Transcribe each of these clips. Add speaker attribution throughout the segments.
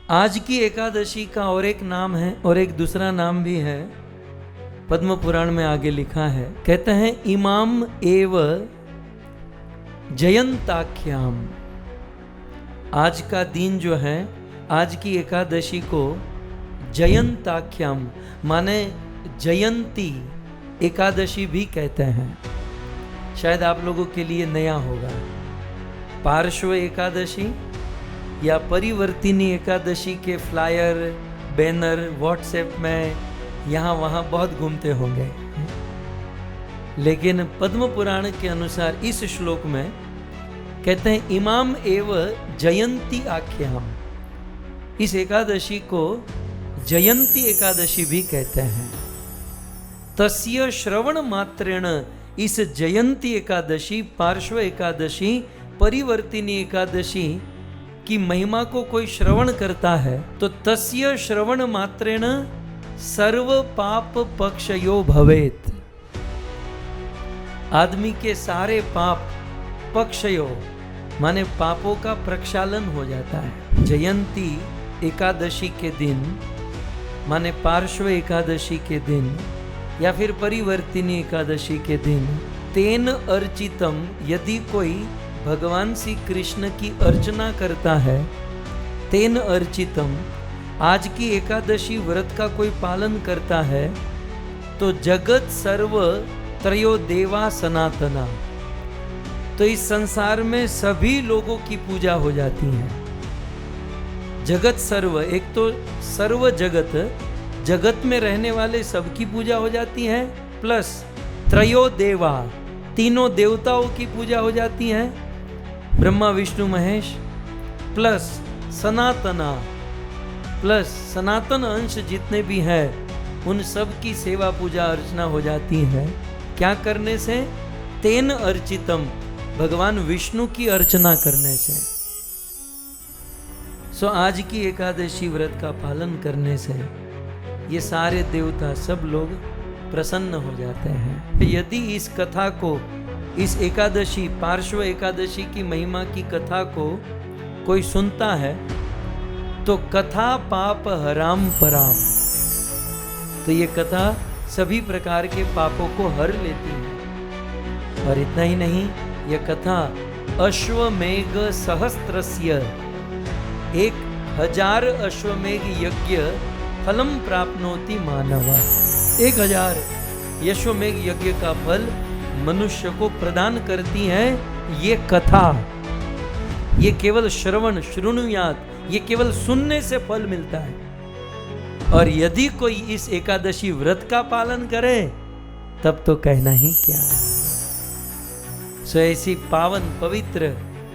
Speaker 1: आज की एकादशी का और एक नाम है और एक दूसरा नाम भी है, पद्म पुराण में आगे लिखा है, कहते हैं इमाम एव जयंताख्याम। आज का दिन जो है, आज की एकादशी को जयंताख्याम माने जयंती एकादशी भी कहते हैं। शायद आप लोगों के लिए नया होगा। पार्श्व एकादशी या परिवर्तिनी एकादशी के फ्लायर बैनर व्हाट्सएप में यहाँ वहाँ बहुत घूमते होंगे, लेकिन पद्म पुराण के अनुसार इस श्लोक में कहते हैं इमाम एव जयंती आख्याम। इस एकादशी को जयंती एकादशी भी कहते हैं। तस्य श्रवण मात्रेण, इस जयंती एकादशी, पार्श्व एकादशी, परिवर्तिनी एकादशी की महिमा को कोई श्रवण करता है तो तस्य श्रवण मात्रेण सर्व पाप पक्षयो भवेत। आदमी के सारे पाप, पक्षयो माने पापों का प्रक्षालन हो जाता है। जयंती एकादशी के दिन माने पार्श्व एकादशी के दिन या फिर परिवर्तिनी एकादशी के दिन, तेन अर्चितम, यदि कोई भगवान श्री कृष्ण की अर्चना करता है, तेन अर्चितम, आज की एकादशी व्रत का कोई पालन करता है तो जगत सर्व त्रयो देवा सनातना, तो इस संसार में सभी लोगों की पूजा हो जाती है। जगत सर्व, एक तो सर्व जगत, जगत में रहने वाले सबकी पूजा हो जाती है, प्लस त्रयो देवा, तीनों देवताओं की पूजा हो जाती है, ब्रह्मा विष्णु महेश, प्लस सनातना, प्लस सनातन अंश जितने भी हैं उन सब की सेवा पूजा अर्चना हो जाती है। क्या करने से? तेन अर्चितम, भगवान विष्णु की अर्चना करने से। सो आज की एकादशी व्रत का पालन करने से ये सारे देवता सब लोग प्रसन्न हो जाते हैं। यदि इस कथा को, इस एकादशी, पार्श्व एकादशी की महिमा की कथा को कोई सुनता है तो कथा पाप हराम पराम, तो ये कथा सभी प्रकार के पापों को हर लेती है। और इतना ही नहीं, यह कथा अश्वमेघ सहस्त्रस्य, 1000 अश्वमेघ यज्ञ फलम प्राप्नोति मानव, 1000 अश्वमेघ यज्ञ का फल मनुष्य को प्रदान करती है ये कथा। ये केवल श्रवण, श्रुणुयात, ये केवल सुनने से फल मिलता है। और यदि कोई इस एकादशी व्रत का पालन करे तब तो कहना ही क्या है। सो ऐसी पावन पवित्र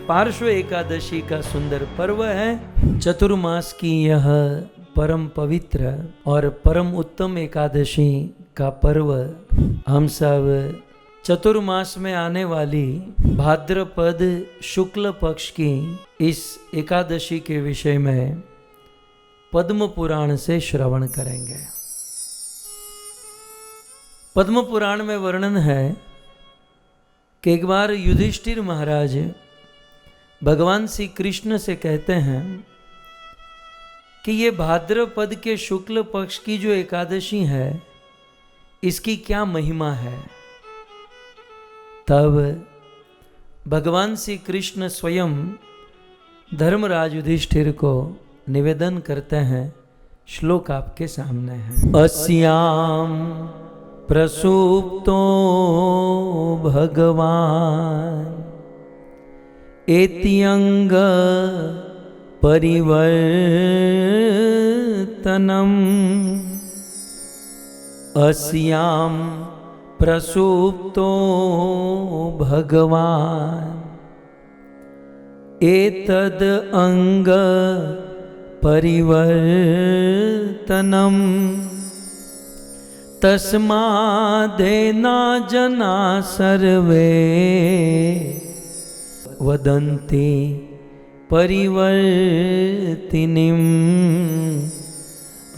Speaker 1: पार्श्व एकादशी का सुंदर पर्व है। चतुर्मास की यह परम पवित्र और परम उत्तम एकादशी का पर्व हम सब चतुर्मास में आने वाली भाद्रपद शुक्ल पक्ष की इस एकादशी के विषय में पद्म पुराण से श्रवण करेंगे। पद्म पुराण में वर्णन है कि एक बार युधिष्ठिर महाराज भगवान श्री कृष्ण से कहते हैं कि ये भाद्रपद के शुक्ल पक्ष की जो एकादशी है इसकी क्या महिमा है। तब भगवान श्री कृष्ण स्वयं धर्मराज युधिष्ठिर को निवेदन करते हैं। श्लोक आपके सामने है। अस्याम प्रसुप्तो भगवान एत्यंग परिवर्तनम, अस्याम प्रसुप्तो भगवान एतद अंग परिवर्तनम, तस्मादेना जना सर्वे वदन्ति परिवर्तिनीं,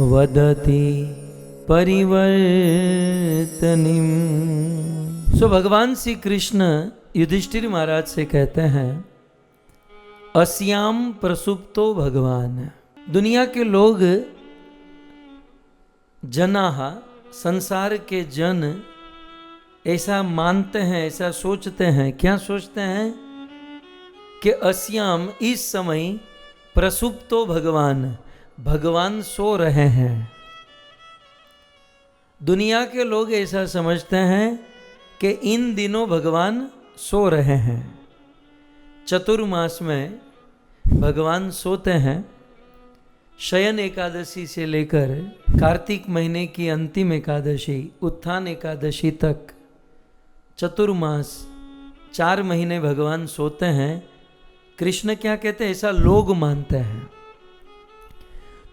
Speaker 1: वदति परिवर्तनीम। सो भगवान श्री कृष्ण युधिष्ठिर महाराज से कहते हैं अस्याम प्रसुप्तो भगवान, दुनिया के लोग जनाः संसार के जन ऐसा मानते हैं, ऐसा सोचते हैं। क्या सोचते हैं कि अस्याम इस समय प्रसुप्तो भगवान, भगवान सो रहे हैं। दुनिया के लोग ऐसा समझते हैं कि इन दिनों भगवान सो रहे हैं। चतुर्मास में भगवान सोते हैं। शयन एकादशी से लेकर कार्तिक महीने की अंतिम एकादशी, उत्थान एकादशी तक चतुर्मास 4 महीने भगवान सोते हैं। कृष्ण क्या कहते हैं, ऐसा लोग मानते हैं।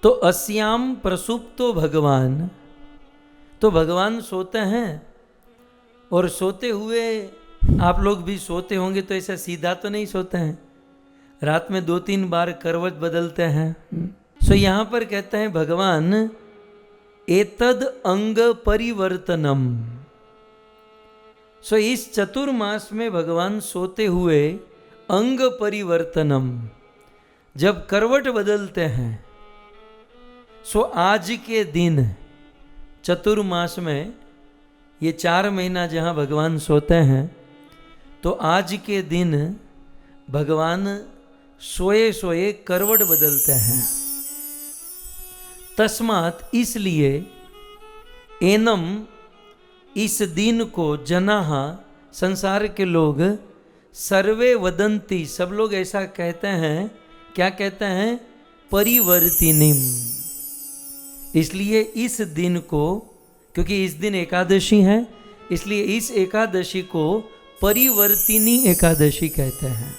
Speaker 1: तो अस्याम प्रसुप्तो भगवान, तो भगवान सोते हैं। और सोते हुए आप लोग भी सोते होंगे, तो ऐसा सीधा तो नहीं सोते हैं, रात में 2-3 बार करवट बदलते हैं। सो यहाँ पर कहते हैं भगवान एतद अंग परिवर्तनम। सो इस चतुर्मास में भगवान सोते हुए अंग परिवर्तनम, जब करवट बदलते हैं। सो आज के दिन चतुर्मास में ये 4 महीना जहाँ भगवान सोते हैं, तो आज के दिन भगवान सोए सोए करवट बदलते हैं। तस्मात् इसलिए एनम, इस दिन को जनाः संसार के लोग सर्वे वदंती, सब लोग ऐसा कहते हैं। क्या कहते हैं, परिवर्तिनीम। इसलिए इस दिन को, क्योंकि इस दिन एकादशी है, इसलिए इस एकादशी को परिवर्तिनी एकादशी कहते हैं।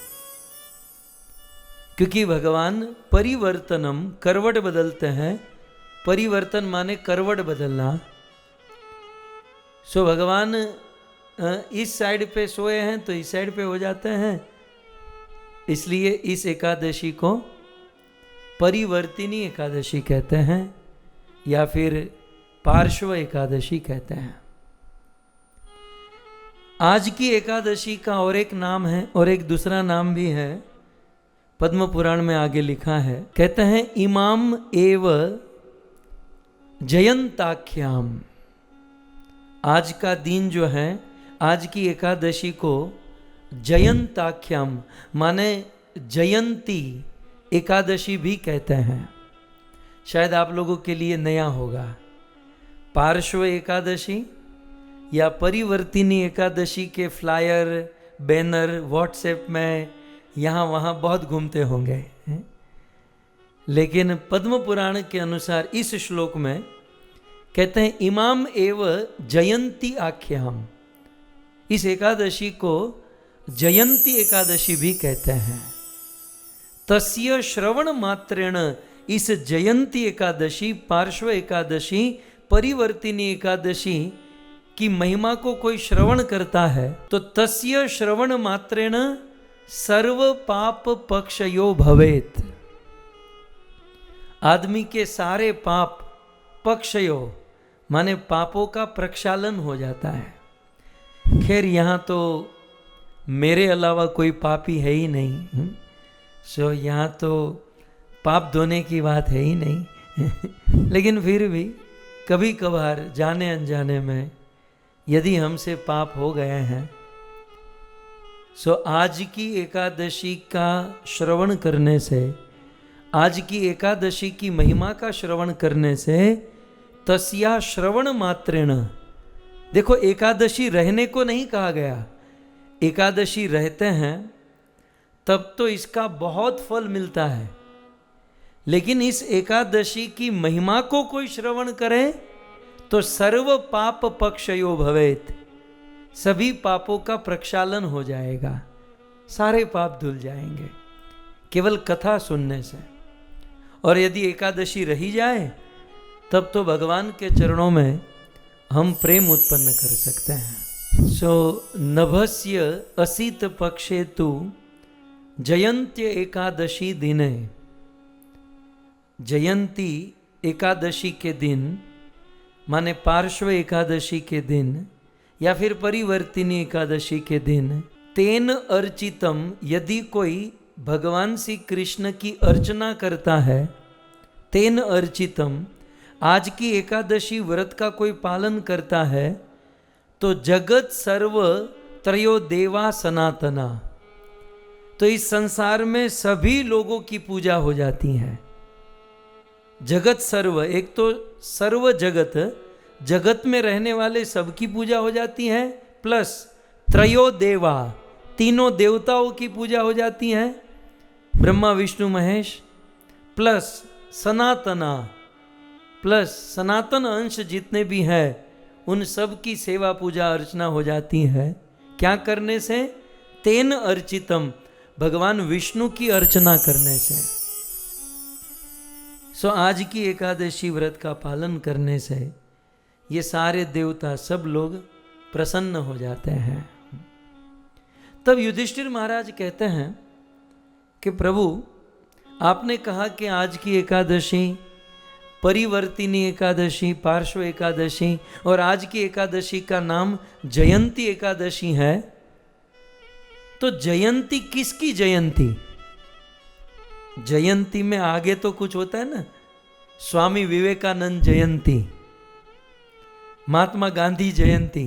Speaker 1: क्योंकि भगवान परिवर्तनम, करवट बदलते हैं। परिवर्तन माने करवट बदलना। सो भगवान इस साइड पे सोए हैं तो इस साइड पे हो जाते हैं। इसलिए इस एकादशी को परिवर्तिनी एकादशी कहते हैं, या फिर पार्श्व एकादशी कहते हैं। आज की एकादशी का और एक नाम है, और एक दूसरा नाम भी है, पद्म पुराण में आगे लिखा है। कहते हैं इमाम एव जयंताख्याम। आज का दिन जो है, आज की एकादशी को जयंताख्याम माने जयंती एकादशी भी कहते हैं। शायद आप लोगों के लिए नया होगा। पार्श्व एकादशी या परिवर्तिनी एकादशी के फ्लायर, बैनर व्हाट्सएप में यहाँ वहाँ बहुत घूमते होंगे, लेकिन पद्म पुराण के अनुसार इस श्लोक में कहते हैं इमाम एव जयंती आख्याम। इस एकादशी को जयंती एकादशी भी कहते हैं। तस्य श्रवण मात्रेण, इस जयंती एकादशी, पार्श्व एकादशी, परिवर्तिनी एकादशी की महिमा को कोई श्रवण करता है तो तस्य श्रवण मात्रेण सर्व पाप पक्षयो भवेत। आदमी के सारे पाप, पक्षयो माने पापों का प्रक्षालन हो जाता है। खैर यहाँ तो मेरे अलावा कोई पापी है ही नहीं, सो यहाँ तो पाप धोने की बात है ही नहीं। लेकिन फिर भी कभी कभार जाने अनजाने में यदि हमसे पाप हो गए हैं, सो आज की एकादशी का श्रवण करने से, आज की एकादशी की महिमा का श्रवण करने से, तस्या श्रवण मात्रेण, देखो एकादशी रहने को नहीं कहा गया, एकादशी रहते हैं तब तो इसका बहुत फल मिलता है। लेकिन इस एकादशी की महिमा को कोई श्रवण करे तो सर्व पाप पक्षयो भवेत, सभी पापों का प्रक्षालन हो जाएगा, सारे पाप धुल जाएंगे केवल कथा सुनने से। और यदि एकादशी रही जाए तब तो भगवान के चरणों में हम प्रेम उत्पन्न कर सकते हैं। सो नभस्य असित पक्षे तु जयंत्य एकादशी दिने, जयंती एकादशी के दिन माने पार्श्व एकादशी के दिन या फिर परिवर्तिनी एकादशी के दिन, तेन अर्चितम, यदि कोई भगवान श्री कृष्ण की अर्चना करता है तेन अर्चितम, आज की एकादशी व्रत का कोई पालन करता है तो जगत सर्व त्रयो देवा सनातना, तो इस संसार में सभी लोगों की पूजा हो जाती है। जगत सर्व, एक तो सर्व जगत, जगत में रहने वाले सबकी पूजा हो जाती है, प्लस त्रयो देवा, तीनों देवताओं की पूजा हो जाती है, ब्रह्मा विष्णु महेश, प्लस सनातना, प्लस सनातन अंश जितने भी हैं उन सब की सेवा पूजा अर्चना हो जाती है। क्या करने से? तेन अर्चितम, भगवान विष्णु की अर्चना करने से। सो आज की एकादशी व्रत का पालन करने से ये सारे देवता सब लोग प्रसन्न हो जाते हैं। तब युधिष्ठिर महाराज कहते हैं कि प्रभु, आपने कहा कि आज की एकादशी परिवर्तिनी एकादशी, पार्श्व एकादशी, और आज की एकादशी का नाम जयंती एकादशी है, तो जयंती किसकी जयंती? जयंती में आगे तो कुछ होता है ना, स्वामी विवेकानंद जयंती, महात्मा गांधी जयंती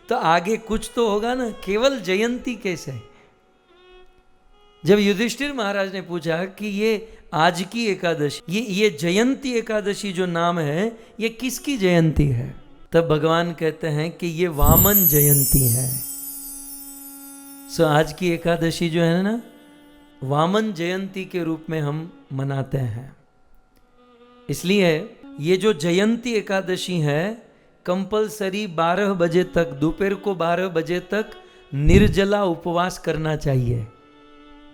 Speaker 1: तो आगे कुछ तो होगा ना, केवल जयंती कैसे? जब युधिष्ठिर महाराज ने पूछा कि ये आज की एकादशी, ये जयंती एकादशी जो नाम है, ये किसकी जयंती है? तब भगवान कहते हैं कि ये वामन जयंती है। सो आज की एकादशी जो है ना, वामन जयंती के रूप में हम मनाते हैं। इसलिए ये जो जयंती एकादशी है, कंपलसरी 12 बजे तक, दोपहर को 12 बजे तक निर्जला उपवास करना चाहिए।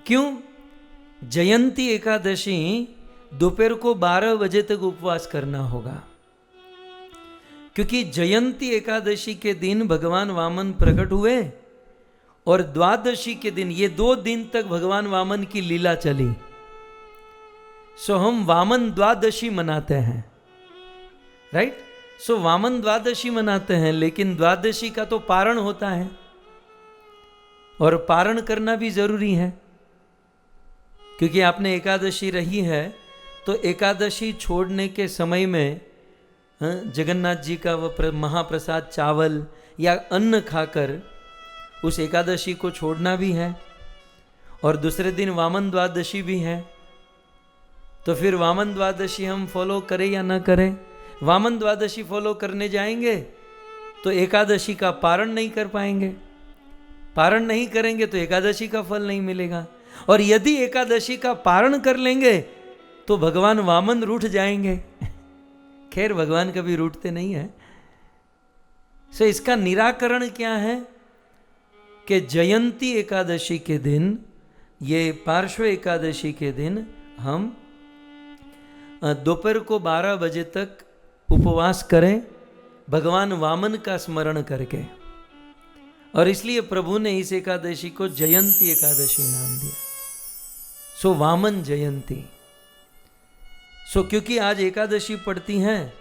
Speaker 1: क्यों? जयंती एकादशी दोपहर को 12 बजे तक उपवास करना होगा, क्योंकि जयंती एकादशी के दिन भगवान वामन प्रकट हुए और द्वादशी के दिन, ये 2 दिन तक भगवान वामन की लीला चली। सो हम वामन द्वादशी मनाते हैं, राइट? सो वामन द्वादशी मनाते हैं, लेकिन द्वादशी का तो पारण होता है और पारण करना भी जरूरी है, क्योंकि आपने एकादशी रही है तो एकादशी छोड़ने के समय में जगन्नाथ जी का वह महाप्रसाद चावल या अन्न खाकर उस एकादशी को छोड़ना भी है, और दूसरे दिन वामन द्वादशी भी है। तो फिर वामन द्वादशी हम फॉलो करें या ना करें? वामन द्वादशी फॉलो करने जाएंगे तो एकादशी का पारण नहीं कर पाएंगे, पारण नहीं करेंगे तो एकादशी का फल नहीं मिलेगा, और यदि एकादशी का पारण कर लेंगे तो भगवान वामन रूठ जाएंगे। खैर, भगवान कभी रूठते नहीं है। सो इसका निराकरण क्या है कि जयंती एकादशी के दिन, ये पार्श्व एकादशी के दिन, हम दोपहर को 12 बजे तक उपवास करें भगवान वामन का स्मरण करके, और इसलिए प्रभु ने इस एकादशी को जयंती एकादशी नाम दिया। सो वामन जयंती। सो क्योंकि आज एकादशी पड़ती हैं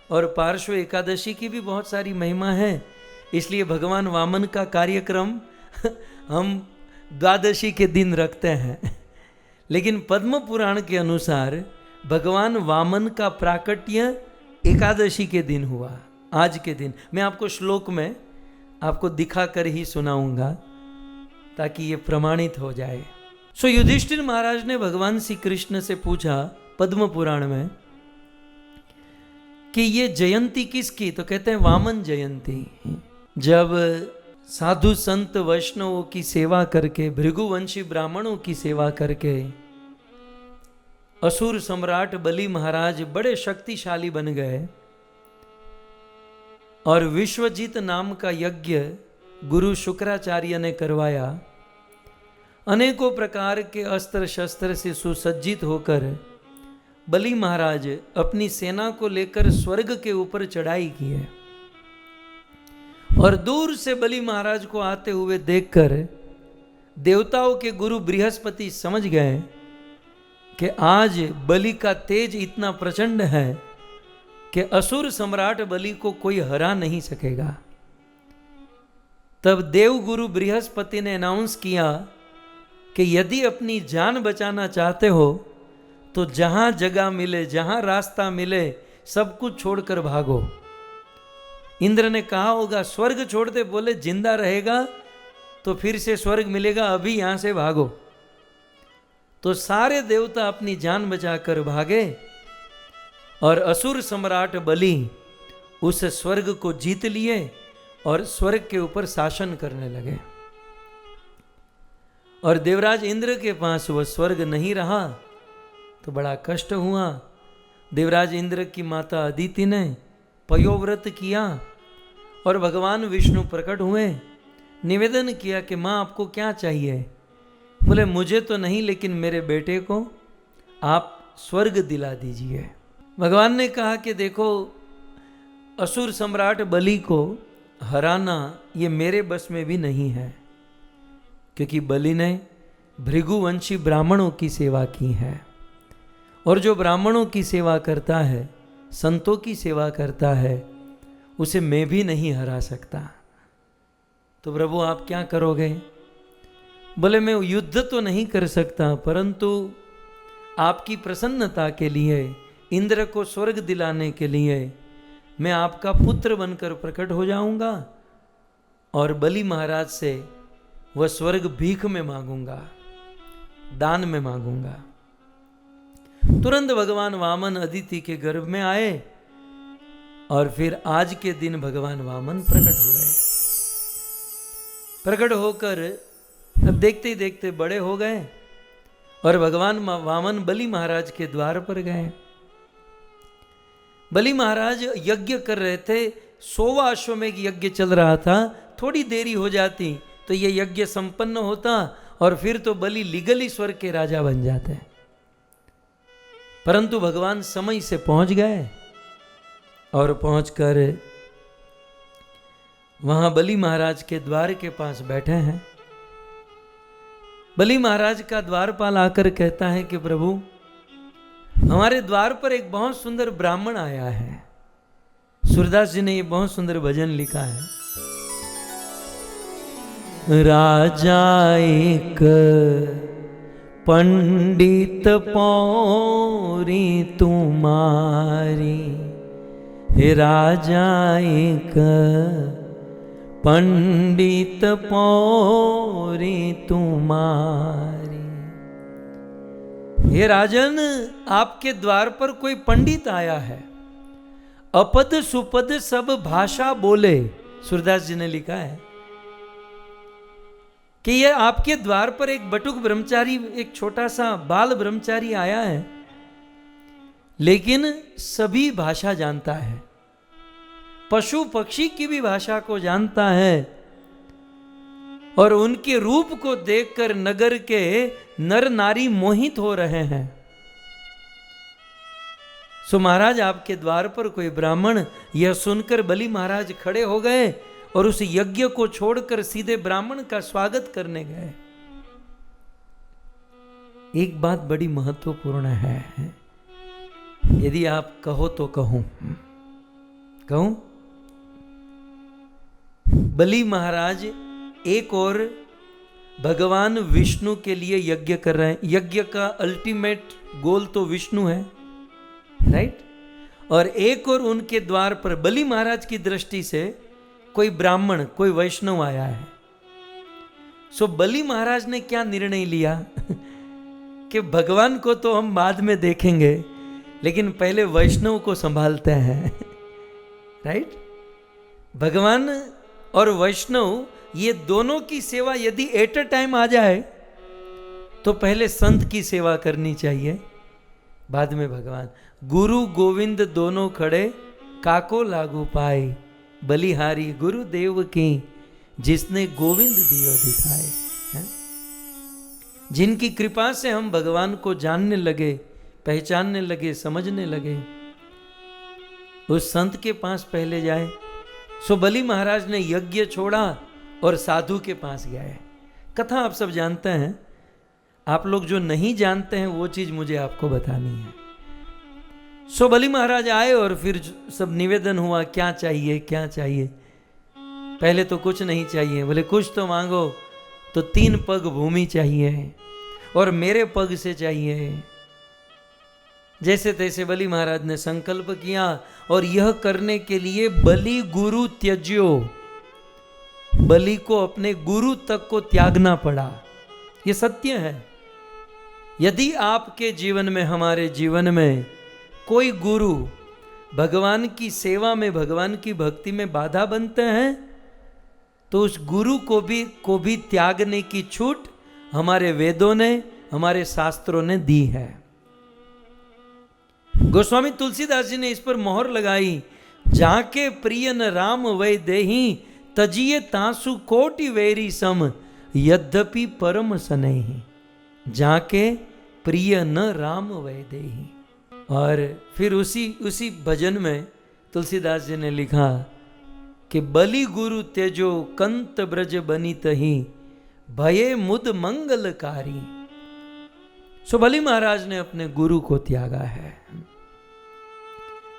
Speaker 1: और पार्श्व एकादशी की भी बहुत सारी महिमा है, इसलिए भगवान वामन का कार्यक्रम हम द्वादशी के दिन रखते हैं। लेकिन पद्म पुराण के अनुसार भगवान वामन का प्राकट्य एकादशी के दिन हुआ, आज के दिन। मैं आपको श्लोक में आपको दिखा कर ही सुनाऊंगा ताकि ये प्रमाणित हो जाए। सो युधिष्ठिर महाराज ने भगवान श्री कृष्ण से पूछा पद्म पुराण में कि ये जयंती किसकी? तो कहते हैं वामन जयंती। जब साधु संत वैष्णवों की सेवा करके, भृगुवंशी ब्राह्मणों की सेवा करके असुर सम्राट बलि महाराज बड़े शक्तिशाली बन गए और विश्वजीत नाम का यज्ञ गुरु शुक्राचार्य ने करवाया, अनेकों प्रकार के अस्त्र शस्त्र से सुसज्जित होकर बलि महाराज अपनी सेना को लेकर स्वर्ग के ऊपर चढ़ाई की है, और दूर से बलि महाराज को आते हुए देखकर देवताओं के गुरु बृहस्पति समझ गए कि आज बलि का तेज इतना प्रचंड है कि असुर सम्राट बलि को कोई हरा नहीं सकेगा। तब देव गुरु बृहस्पति ने अनाउंस किया कि यदि अपनी जान बचाना चाहते हो तो जहां जगह मिले, जहां रास्ता मिले, सब कुछ छोड़कर भागो। इंद्र ने कहा होगा स्वर्ग छोड़ते, बोले जिंदा रहेगा तो फिर से स्वर्ग मिलेगा, अभी यहां से भागो। तो सारे देवता अपनी जान बचाकर भागे और असुर सम्राट बलि उस स्वर्ग को जीत लिए और स्वर्ग के ऊपर शासन करने लगे। और देवराज इंद्र के पास वह स्वर्ग नहीं रहा तो बड़ा कष्ट हुआ। देवराज इंद्र की माता अदिति ने पयोव्रत किया और भगवान विष्णु प्रकट हुए, निवेदन किया कि माँ आपको क्या चाहिए। बोले मुझे तो नहीं, लेकिन मेरे बेटे को आप स्वर्ग दिला दीजिए। भगवान ने कहा कि देखो असुर सम्राट बलि को हराना ये मेरे बस में भी नहीं है, क्योंकि बलि ने भृगुवंशी ब्राह्मणों की सेवा की है, और जो ब्राह्मणों की सेवा करता है, संतों की सेवा करता है, उसे मैं भी नहीं हरा सकता। तो प्रभु आप क्या करोगे? बोले मैं युद्ध तो नहीं कर सकता, परंतु आपकी प्रसन्नता के लिए, इंद्र को स्वर्ग दिलाने के लिए मैं आपका पुत्र बनकर प्रकट हो जाऊंगा और बलि महाराज से वह स्वर्ग भीख में मांगूंगा, दान में मांगूंगा। तुरंत भगवान वामन अदिति के गर्भ में आए और फिर आज के दिन भगवान वामन प्रकट हुए। प्रकट होकर अब देखते ही देखते बड़े हो गए और भगवान वामन बलि महाराज के द्वार पर गए। बलि महाराज यज्ञ कर रहे थे, 100वां अश्वमेघ यज्ञ चल रहा था। थोड़ी देरी हो जाती तो ये यज्ञ संपन्न होता और फिर तो बलि लीगली स्वर्ग के राजा बन जाते, परंतु भगवान समय से पहुंच गए और पहुंचकर वहां बलि महाराज के द्वार के पास बैठे हैं। बलि महाराज का द्वारपाल आकर कहता है कि प्रभु हमारे द्वार पर एक बहुत सुंदर ब्राह्मण आया है। सूरदास जी ने ये बहुत सुंदर भजन लिखा है। राजा एक पंडित पौरी तुम्हारी, राजा एक पंडित पौरी तुम्हारी। हे राजन, आपके द्वार पर कोई पंडित आया है, अपद सुपद सब भाषा बोले। सूरदास जी ने लिखा है कि ये आपके द्वार पर एक बटुक ब्रह्मचारी, एक छोटा सा बाल ब्रह्मचारी आया है, लेकिन सभी भाषा जानता है, पशु पक्षी की भी भाषा को जानता है, और उनके रूप को देखकर नगर के नर नारी मोहित हो रहे हैं। सो महाराज आपके द्वार पर कोई ब्राह्मण, यह सुनकर बलि महाराज खड़े हो गए और उस यज्ञ को छोड़कर सीधे ब्राह्मण का स्वागत करने गए। एक बात बड़ी महत्वपूर्ण है, यदि आप कहो तो कहूं। बलि महाराज एक और भगवान विष्णु के लिए यज्ञ कर रहे हैं। यज्ञ का अल्टीमेट गोल तो विष्णु है, राइट? और एक और उनके द्वार पर बलि महाराज की दृष्टि से कोई ब्राह्मण, कोई वैष्णव आया है। सो बलि महाराज ने क्या निर्णय लिया कि भगवान को तो हम बाद में देखेंगे, लेकिन पहले वैष्णव को संभालते हैं, राइट? भगवान और वैष्णव ये दोनों की सेवा यदि एट अ टाइम आ जाए तो पहले संत की सेवा करनी चाहिए, बाद में भगवान। गुरु गोविंद दोनों खड़े, काको लागू पाए, बलिहारी गुरुदेव की, जिसने गोविंद दियो दिखाए। है? जिनकी कृपा से हम भगवान को जानने लगे, पहचानने लगे, समझने लगे, उस संत के पास पहले जाए। सो बलि महाराज ने यज्ञ छोड़ा और साधु के पास गए। कथा आप सब जानते हैं, आप लोग जो नहीं जानते हैं वो चीज मुझे आपको बतानी है। सो बलि महाराज आए और फिर सब निवेदन हुआ, क्या चाहिए क्या चाहिए। पहले तो कुछ नहीं चाहिए, बोले कुछ तो मांगो। तो 3 पग भूमि चाहिए और मेरे पग से चाहिए। जैसे तैसे बलि महाराज ने संकल्प किया और यह करने के लिए बलि गुरु त्यज्यो, बलि को अपने गुरु तक को त्यागना पड़ा। ये सत्य है। यदि आपके जीवन में, हमारे जीवन में कोई गुरु भगवान की सेवा में, भगवान की भक्ति में बाधा बनते हैं, तो उस गुरु को भी त्यागने की छूट हमारे वेदों ने, हमारे शास्त्रों ने दी है। गोस्वामी तुलसीदास जी ने इस पर मोहर लगाई, जाके प्रिय न राम वै देही, तजिए तासु कोटि वैरी सम, यद्यपि परम सनेही। जाके प्रिय न राम वै देही। और फिर उसी भजन में तुलसीदास जी ने लिखा कि बलि गुरु तेजो कंत ब्रज बनी तही, भये मुद मंगलकारी। सो बलि महाराज ने अपने गुरु को त्यागा है,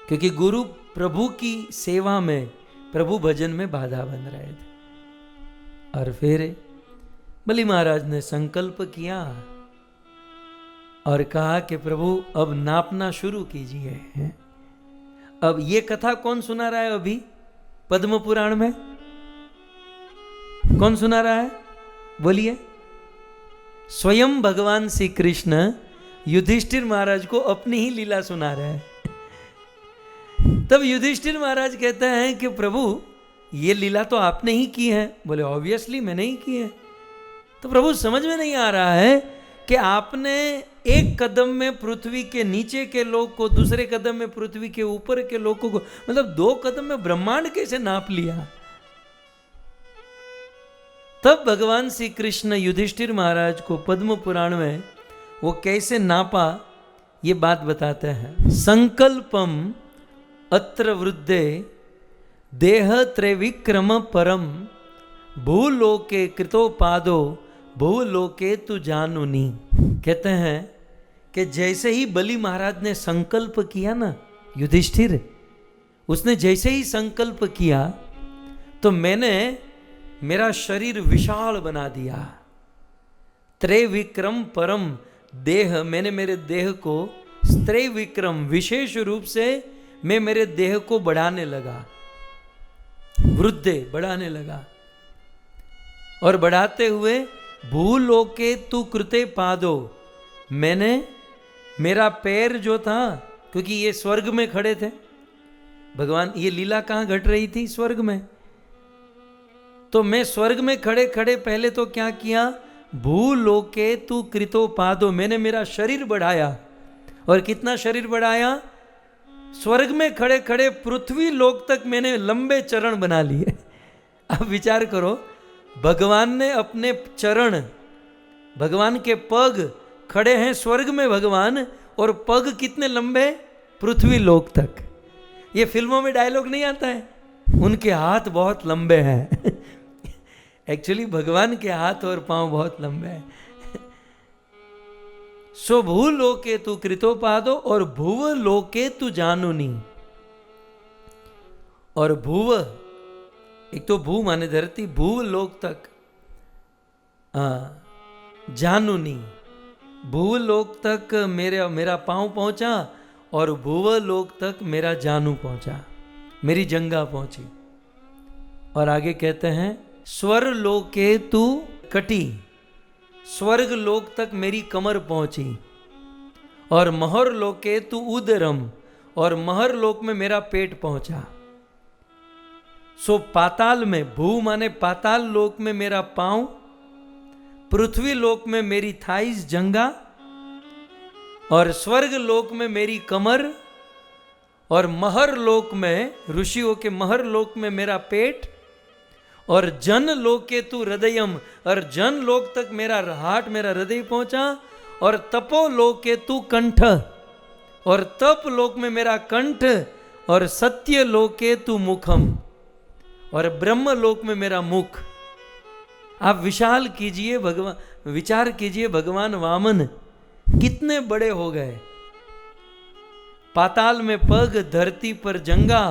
Speaker 1: क्योंकि गुरु प्रभु की सेवा में, प्रभु भजन में बाधा बन रहे थे। और फिर बलि महाराज ने संकल्प किया और कहा कि प्रभु अब नापना शुरू कीजिए। अब ये कथा कौन सुना रहा है? अभी पद्म पुराण में कौन सुना रहा है? बोलिए। स्वयं भगवान श्री कृष्ण युधिष्ठिर महाराज को अपनी ही लीला सुना रहे हैं। तब युधिष्ठिर महाराज कहते हैं कि प्रभु ये लीला तो आपने ही की है। बोले ऑब्वियसली मैंने ही की है। तो प्रभु समझ में नहीं आ रहा है कि आपने एक कदम में पृथ्वी के नीचे के लोग को, दूसरे कदम में पृथ्वी के ऊपर के लोगों को, मतलब 2 कदम में ब्रह्मांड कैसे नाप लिया। तब भगवान श्री कृष्ण युधिष्ठिर महाराज को पद्म पुराण में वो कैसे नापा ये बात बताते हैं। संकल्पम अत्र वृद्धे देह त्रैविक्रम परम, भूलोके कृतोपादो भूलोके तु जानुनी। कहते हैं कि जैसे ही बलि महाराज ने संकल्प किया ना, युधिष्ठिर उसने जैसे ही संकल्प किया तो मैंने मेरा शरीर विशाल बना दिया। त्रैविक्रम परम देह, मैंने मेरे देह को त्रैविक्रम, विशेष रूप से मैं मेरे देह को बढ़ाने लगा, वृद्धे बढ़ाने लगा। और बढ़ाते हुए भूलोके तु कृते पादो, मैंने मेरा पैर जो था, क्योंकि ये स्वर्ग में खड़े थे भगवान, ये लीला कहाँ घट रही थी? स्वर्ग में। तो मैं स्वर्ग में खड़े खड़े पहले तो क्या किया? भूलोके तु कृतो पादो, मैंने मेरा शरीर बढ़ाया। और कितना शरीर बढ़ाया? स्वर्ग में खड़े खड़े पृथ्वी लोक तक मैंने लंबे चरण बना लिए। अब विचार करो, भगवान ने अपने चरण, भगवान के पग खड़े हैं स्वर्ग में भगवान, और पग कितने लंबे? पृथ्वी लोक तक। ये फिल्मों में डायलॉग नहीं आता है, उनके हाथ बहुत लंबे हैं। एक्चुअली भगवान के हाथ और पांव बहुत लंबे हैं। सो भूलोके तु कृतोपादो और भुव लोके तु जानुनी। और भुव, एक तो भू माने धरती, भूव लोक तक जानुनी, भूव लोक तक मेरा पांव पहुंचा और भूव लोक तक मेरा जानू पहुंचा, मेरी जंगा पहुंची। और आगे कहते हैं स्वर लोके तु कटी, स्वर्ग लोक तक मेरी कमर पहुंची। और महर लोके तु उदरम, और महर लोक में मेरा पेट पहुंचा। सो पाताल में, भू माने पाताल लोक में मेरा पांव, पृथ्वी लोक में मेरी थाइस जंगा, और स्वर्ग लोक में मेरी कमर, और महर लोक में, ऋषियों के महर लोक में मेरा पेट, और जन लोके तु हृदयम, और जन लोक तक मेरा हार्ट, मेरा हृदय पहुंचा। और तपो लोके तु कंठ, और तप लोक में मेरा कंठ, और सत्य लोके तु मुखम, और ब्रह्म लोक में मेरा मुख। आप विशाल कीजिए भगवान, विचार कीजिए भगवान वामन कितने बड़े हो गए। पाताल में पग, धरती पर जंगा,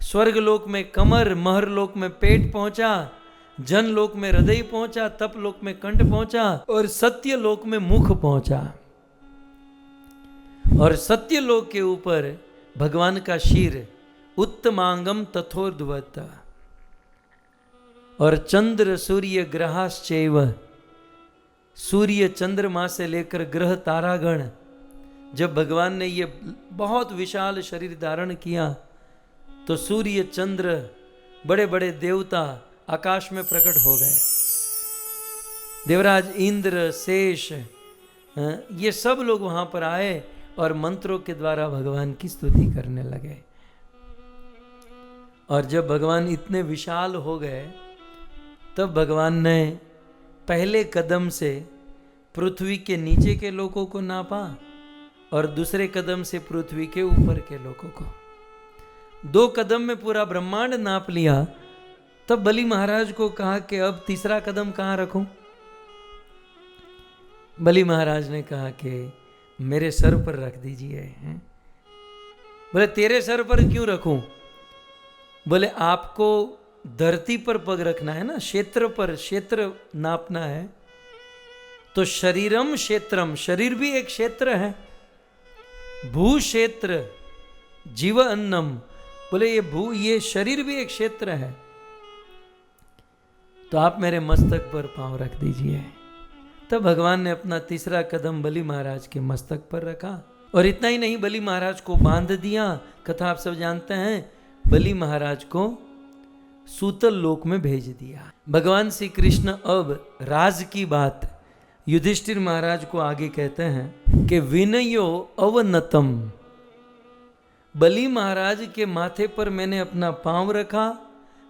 Speaker 1: स्वर्ग लोक में कमर, महर लोक में पेट पहुंचा, जन लोक में हृदय पहुंचा, तप लोक में कंठ पहुंचा, और सत्य लोक में मुख पहुंचा। और सत्यलोक के ऊपर भगवान का शीर उत्तमांगम तथोर्ध्वत, और चंद्र सूर्य ग्रहाश्चैव, सूर्य चंद्रमा से लेकर ग्रह तारागण, जब भगवान ने ये बहुत विशाल शरीर धारण किया तो सूर्य चंद्र बड़े बड़े देवता आकाश में प्रकट हो गए। देवराज इंद्र, शेष, ये सब लोग वहां पर आए और मंत्रों के द्वारा भगवान की स्तुति करने लगे। और जब भगवान इतने विशाल हो गए तब भगवान ने पहले कदम से पृथ्वी के नीचे के लोगों को नापा और दूसरे कदम से पृथ्वी के ऊपर के लोगों को। 2 कदम में पूरा ब्रह्मांड नाप लिया। तब बलि महाराज को कहा कि अब तीसरा कदम कहाँ रखूं? बलि महाराज ने कहा कि मेरे सर पर रख दीजिए। बोले तेरे सर पर क्यों रखूं? बोले आपको धरती पर पग रखना है ना, क्षेत्र पर, क्षेत्र नापना है। तो शरीरम क्षेत्रम, शरीर भी एक क्षेत्र है। भू क्षेत्र जीव अन्नम, बोले ये शरीर भी एक क्षेत्र है। तो आप मेरे मस्तक पर पांव रख दीजिए। तब भगवान ने अपना तीसरा कदम बलि महाराज के मस्तक पर रखा। और इतना ही नहीं, बलि महाराज को बांध दिया। कथा आप सब जानते हैं, बलि महाराज को सूतल लोक में भेज दिया। भगवान श्री कृष्ण अब राज की बात युधिष्ठिर महाराज को आगे कहते हैं कि विनयो अवनतम, बलि महाराज के माथे पर मैंने अपना पांव रखा,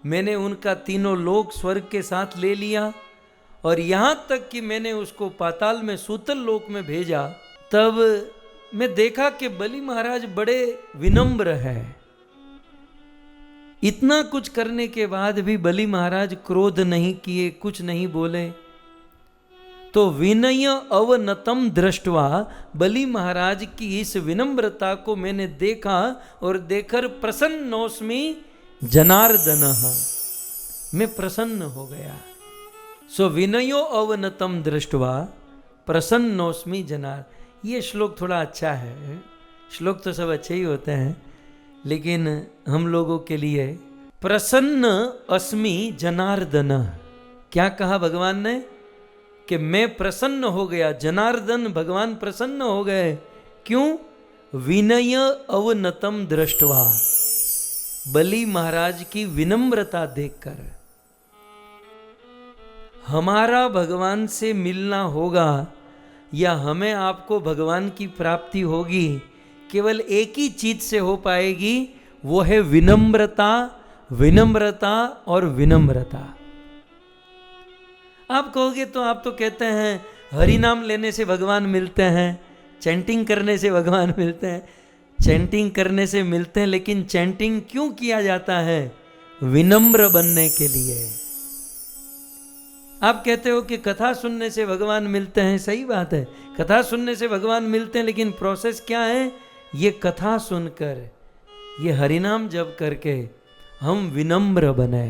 Speaker 1: मैंने उनका तीनों लोक स्वर्ग के साथ ले लिया, और यहां तक कि मैंने उसको पाताल में सूतल लोक में भेजा। तब मैं देखा कि बलि महाराज बड़े विनम्र है। इतना कुछ करने के बाद भी बलि महाराज क्रोध नहीं किए, कुछ नहीं बोले। तो विनय अवनतम दृष्टवा, बलि महाराज की इस विनम्रता को मैंने देखा और देखकर प्रसन्नोस्मि जनार्दनः, मैं प्रसन्न हो गया। सो विनयो अवनतम दृष्टवा प्रसन्नोस्मि जनार्दन। ये श्लोक थोड़ा अच्छा है। श्लोक तो सब अच्छे ही होते हैं, लेकिन हम लोगों के लिए प्रसन्न अस्मि जनार्दन, क्या कहा भगवान ने कि मैं प्रसन्न हो गया। जनार्दन, भगवान प्रसन्न हो गए। क्यों? विनय अवनतम दृष्टवा, बलि महाराज की विनम्रता देखकर। हमारा भगवान से मिलना होगा या हमें आपको भगवान की प्राप्ति होगी, केवल एक ही चीज से हो पाएगी, वो है विनम्रता, विनम्रता और विनम्रता। आप कहोगे तो आप तो कहते हैं हरि नाम लेने से भगवान मिलते हैं, चैंटिंग करने से भगवान मिलते हैं। चैंटिंग करने से मिलते हैं, लेकिन चैंटिंग क्यों किया जाता है? विनम्र बनने के लिए। आप कहते हो कि कथा सुनने से भगवान मिलते हैं, सही बात है, कथा सुनने से भगवान मिलते हैं, लेकिन प्रोसेस क्या है? ये कथा सुनकर, ये हरिनाम जप करके हम विनम्र बने।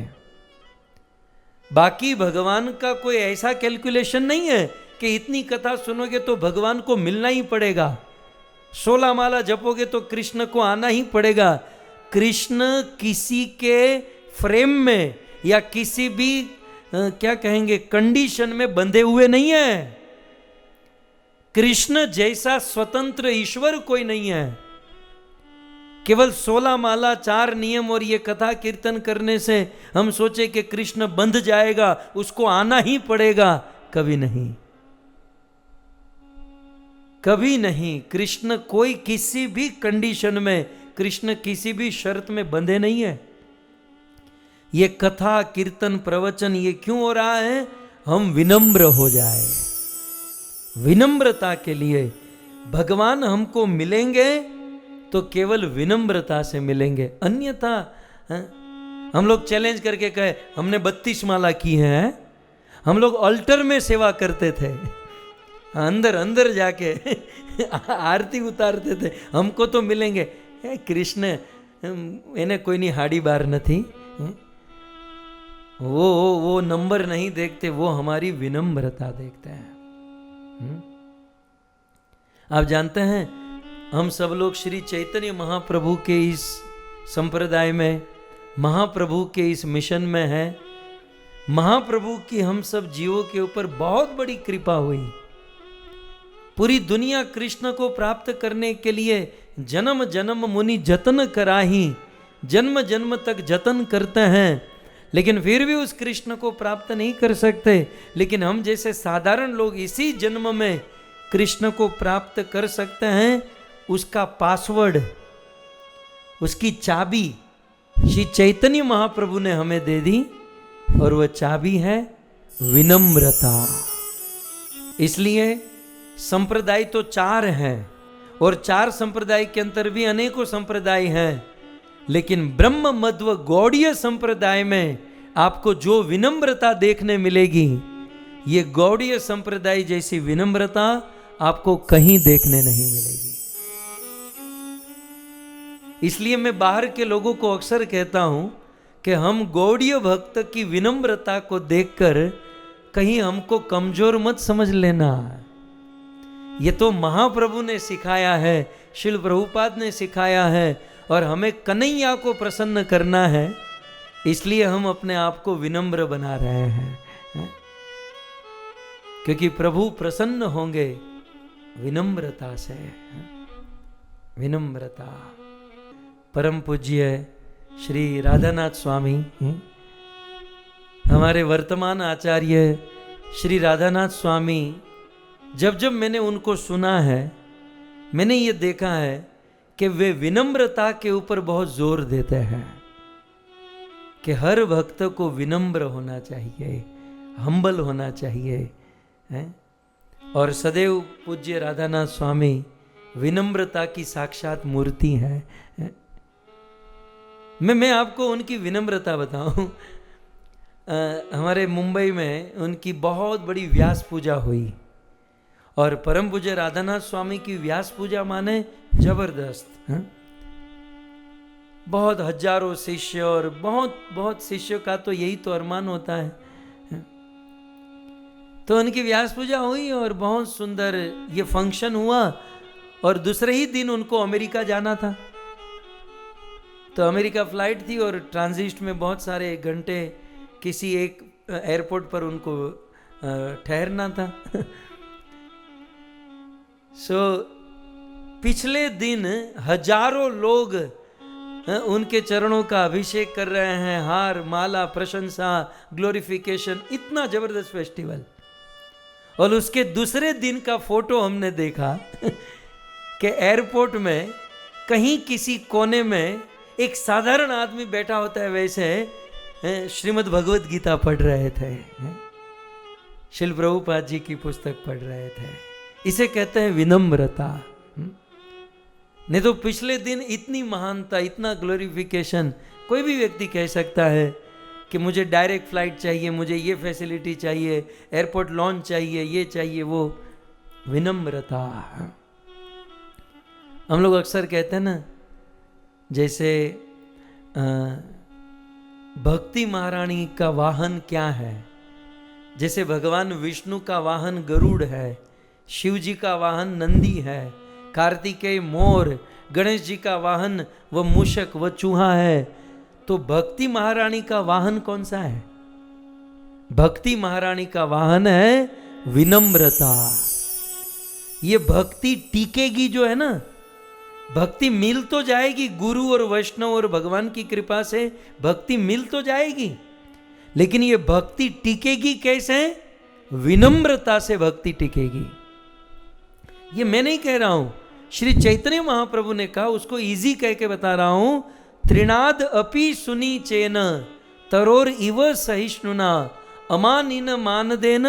Speaker 1: बाकी भगवान का कोई ऐसा कैलकुलेशन नहीं है कि इतनी कथा सुनोगे तो भगवान को मिलना ही पड़ेगा। 16 माला जपोगे तो कृष्ण को आना ही पड़ेगा। कृष्ण किसी के फ्रेम में या किसी भी क्या कहेंगे कंडीशन में बंधे हुए नहीं है। कृष्ण जैसा स्वतंत्र ईश्वर कोई नहीं है। केवल 16 माला, 4 नियम और ये कथा कीर्तन करने से हम सोचे कि कृष्ण बंध जाएगा, उसको आना ही पड़ेगा, कभी नहीं, कभी नहीं। कृष्ण कोई किसी भी कंडीशन में, कृष्ण किसी भी शर्त में बंधे नहीं है। ये कथा कीर्तन प्रवचन ये क्यों हो रहा है? हम विनम्र हो जाए। विनम्रता के लिए भगवान हमको मिलेंगे तो केवल विनम्रता से मिलेंगे, अन्यथा हम लोग चैलेंज करके कहे हमने 32 माला की है, हम लोग अल्टर में सेवा करते थे, अंदर अंदर जाके आरती उतारते थे, हमको तो मिलेंगे। कृष्ण इन्हें कोई नहीं हाड़ी बार नहीं, वो नंबर नहीं देखते, वो हमारी विनम्रता देखते हैं। आप जानते हैं हम सब लोग श्री चैतन्य महाप्रभु के इस संप्रदाय में, महाप्रभु के इस मिशन में हैं। महाप्रभु की हम सब जीवों के ऊपर बहुत बड़ी कृपा हुई। पूरी दुनिया कृष्ण को प्राप्त करने के लिए जन्म जन्म मुनि जतन कराही, जन्म जन्म तक जतन करते हैं, लेकिन फिर भी उस कृष्ण को प्राप्त नहीं कर सकते। लेकिन हम जैसे साधारण लोग इसी जन्म में कृष्ण को प्राप्त कर सकते हैं। उसका पासवर्ड, उसकी चाबी श्री चैतन्य महाप्रभु ने हमें दे दी, और वह चाबी है विनम्रता। इसलिए संप्रदाय तो 4 हैं, और 4 संप्रदाय के अंतर भी अनेकों संप्रदाय हैं, लेकिन ब्रह्म मध्व गौड़ीय संप्रदाय में आपको जो विनम्रता देखने मिलेगी, ये गौड़ीय संप्रदाय जैसी विनम्रता आपको कहीं देखने नहीं मिलेगी। इसलिए मैं बाहर के लोगों को अक्सर कहता हूं कि हम गौड़ीय भक्त की विनम्रता को देखकर कहीं हमको कमजोर मत समझ लेना। ये तो महाप्रभु ने सिखाया है, श्रील प्रभुपाद ने सिखाया है, और हमें कन्हैया को प्रसन्न करना है, इसलिए हम अपने आप को विनम्र बना रहे हैं। क्योंकि प्रभु प्रसन्न होंगे विनम्रता से। विनम्रता। परम पूज्य श्री राधानाथ स्वामी, हमारे वर्तमान आचार्य श्री राधानाथ स्वामी, जब जब मैंने उनको सुना है, मैंने ये देखा है कि वे विनम्रता के ऊपर बहुत जोर देते हैं कि हर भक्त को विनम्र होना चाहिए, हम्बल होना चाहिए, है? और सदैव पूज्य राधानाथ स्वामी विनम्रता की साक्षात मूर्ति है। मैं आपको उनकी विनम्रता बताऊं। हमारे मुंबई में उनकी बहुत बड़ी व्यास पूजा हुई, और परम पूज्य राधानाथ स्वामी की व्यास पूजा माने जबरदस्त। बहुत हजारों शिष्य, और बहुत बहुत शिष्यों का तो यही तो अरमान होता है। तो उनकी व्यास पूजा हुई और बहुत सुंदर ये फंक्शन हुआ, और दूसरे ही दिन उनको अमेरिका जाना था। तो अमेरिका फ्लाइट थी, और ट्रांजिट में बहुत सारे घंटे किसी एक एयरपोर्ट पर उनको ठहरना था। पिछले दिन हजारों लोग उनके चरणों का अभिषेक कर रहे हैं, हार माला प्रशंसा ग्लोरिफिकेशन, इतना जबरदस्त फेस्टिवल। और उसके दूसरे दिन का फोटो हमने देखा कि एयरपोर्ट में कहीं किसी कोने में एक साधारण आदमी बैठा होता है, वैसे श्रीमद् भगवत गीता पढ़ रहे थे, श्रील प्रभुपाद जी की पुस्तक पढ़ रहे थे। इसे कहते हैं विनम्रता। नहीं तो पिछले दिन इतनी महानता, इतना ग्लोरिफिकेशन, कोई भी व्यक्ति कह सकता है कि मुझे डायरेक्ट फ्लाइट चाहिए, मुझे ये फैसिलिटी चाहिए, एयरपोर्ट लॉन्च चाहिए, ये चाहिए, वो। विनम्रता। हम लोग अक्सर कहते हैं ना, जैसे भक्ति महारानी का वाहन क्या है, जैसे भगवान विष्णु का वाहन गरुड़ है, शिव जी का वाहन नंदी है, कार्तिकेय मोर, गणेश जी का वाहन वह मूषक, वह चूहा है। तो भक्ति महारानी का वाहन कौन सा है? भक्ति महारानी का वाहन है विनम्रता। ये भक्ति टिकेगी जो है ना, भक्ति मिल तो जाएगी, गुरु और वैष्णव और भगवान की कृपा से भक्ति मिल तो जाएगी, लेकिन ये भक्ति टिकेगी कैसे? विनम्रता से भक्ति टिकेगी। ये मैं नहीं कह रहा हूं, श्री चैतन्य महाप्रभु ने कहा, उसको इजी कह के बता रहा हूं। त्रिनाद अपि सुनी चेन तरोर इव सहिष्णुना अमानिन मानदेन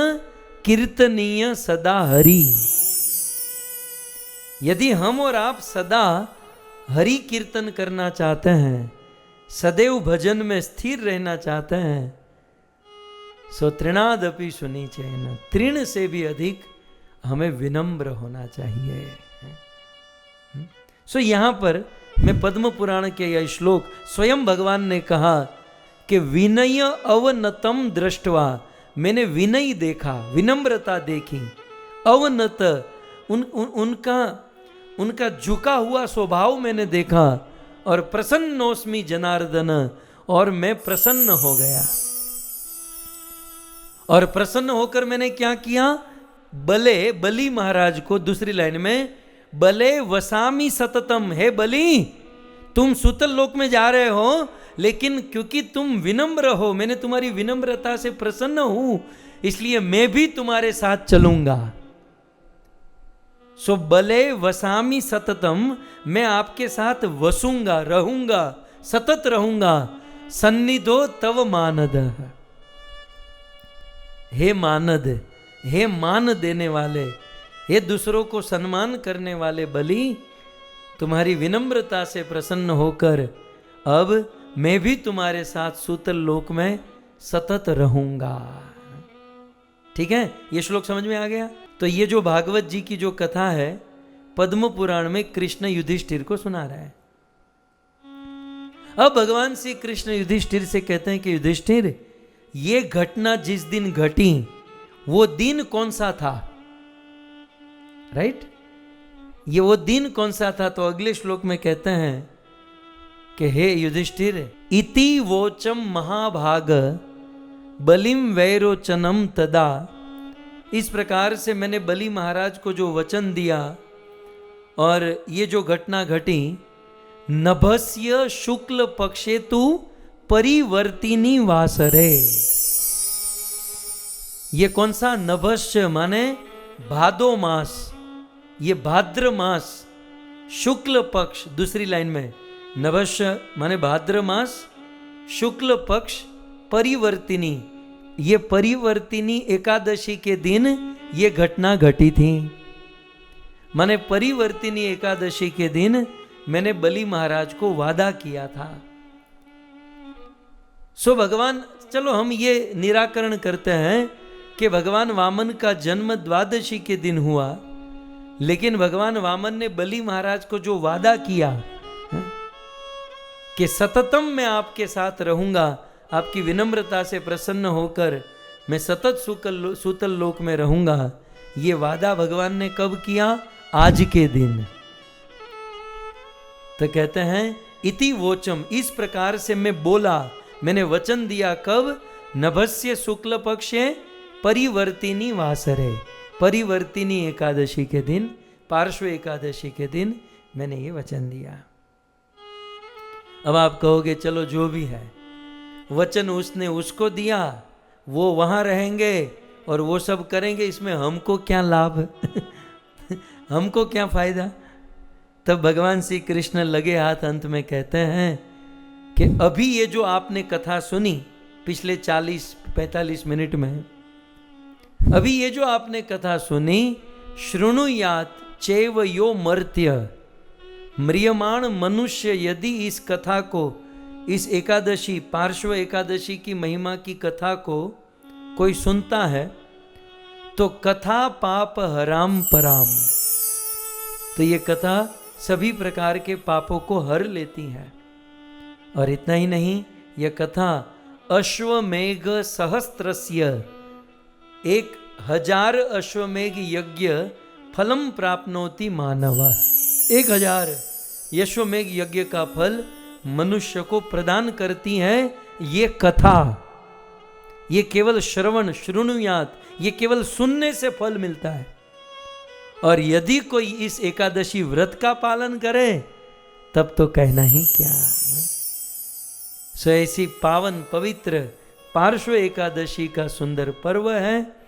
Speaker 1: कीर्तनीय सदा हरि। यदि हम और आप सदा हरि कीर्तन करना चाहते हैं, सदैव भजन में स्थिर रहना चाहते हैं, सो तृणाद अपि सुनी चेन, तृण से भी अधिक हमें विनम्र होना चाहिए। सो यहां पर मैं पद्म पुराण के यह श्लोक, स्वयं भगवान ने कहा कि विनय अवनतम दृष्टवा, मैंने विनय देखा, विनम्रता देखी, अवनत उनका उनका झुका हुआ स्वभाव मैंने देखा और प्रसन्नोस्मि जनार्दन, और मैं प्रसन्न हो गया। और प्रसन्न होकर मैंने क्या किया? बले, बलि महाराज को, दूसरी लाइन में, बले वसामी सततम, हे बलि तुम सुतल लोक में जा रहे हो, लेकिन क्योंकि तुम विनम्र हो, मैंने तुम्हारी विनम्रता से प्रसन्न हूं, इसलिए मैं भी तुम्हारे साथ चलूंगा। सो बले वसामी सततम, मैं आपके साथ वसूंगा, रहूंगा, सतत रहूंगा। सन्निधो तव मानद, हे मानद, हे मान देने वाले, हे दूसरों को सम्मान करने वाले बलि, तुम्हारी विनम्रता से प्रसन्न होकर अब मैं भी तुम्हारे साथ सूतल लोक में सतत रहूंगा। ठीक है, ये श्लोक समझ में आ गया। तो ये जो भागवत जी की जो कथा है, पद्म पुराण में कृष्ण युधिष्ठिर को सुना रहा है। अब भगवान श्री कृष्ण युधिष्ठिर से कहते हैं कि युधिष्ठिर, ये घटना जिस दिन घटी वो दिन कौन सा था? राइट, ये वो दिन कौन सा था? तो अगले श्लोक में कहते हैं कि हे युधिष्ठिर, इति वोचम महाभाग बलिम वैरोचनम तदा, इस प्रकार से मैंने बलि महाराज को जो वचन दिया और ये जो घटना घटी, नभस्य शुक्ल पक्षे तु परिवर्तिनी वासरे। ये कौन सा? नभस्य माने भादो मास, ये भाद्र मास, शुक्ल पक्ष, दूसरी लाइन में नभस्य माने भाद्र मास, शुक्ल पक्ष, परिवर्तिनी, ये परिवर्तिनी एकादशी के दिन ये घटना घटी थी। माने परिवर्तिनी एकादशी के दिन मैंने बलि महाराज को वादा किया था। सो भगवान, चलो हम ये निराकरण करते हैं कि भगवान वामन का जन्म द्वादशी के दिन हुआ, लेकिन भगवान वामन ने बलि महाराज को जो वादा किया कि सततम मैं आपके साथ रहूंगा, आपकी विनम्रता से प्रसन्न होकर मैं सतत सूतल लोक में रहूंगा, ये वादा भगवान ने कब किया? आज के दिन। तो कहते हैं इति वोचम, इस प्रकार से मैं बोला, मैंने वचन दिया। कब? नभस्य शुक्ल पक्षे परिवर्तिनी वासरे, परिवर्तिनी एकादशी के दिन, पार्श्व एकादशी के दिन मैंने ये वचन दिया। अब आप कहोगे चलो जो भी है, वचन उसने उसको दिया, वो वहां रहेंगे और वो सब करेंगे, इसमें हमको क्या लाभ? हमको क्या फायदा? तब भगवान श्री कृष्ण लगे हाथ अंत में कहते हैं कि अभी ये जो आपने कथा सुनी पिछले 40-45 मिनट में, अभी ये जो आपने कथा सुनी, शृणुयात चैव यो मर्त्य, म्रियमाण मनुष्य यदि इस कथा को, इस एकादशी, पार्श्व एकादशी की महिमा की कथा को कोई सुनता है तो कथा पाप हराम पराम, तो ये कथा सभी प्रकार के पापों को हर लेती है। और इतना ही नहीं, यह कथा अश्वमेघ सहस्त्रस्य, 1000 अश्वमेघ यज्ञ फलम प्राप्नोति मानव, 1000 अश्वमेघ यज्ञ का फल मनुष्य को प्रदान करती है ये कथा। ये केवल श्रवण, शृणुयात, ये केवल सुनने से फल मिलता है। और यदि कोई इस एकादशी व्रत का पालन करे तब तो कहना ही क्या। सो ऐसी पावन पवित्र पार्श्व एकादशी का सुंदर पर्व है।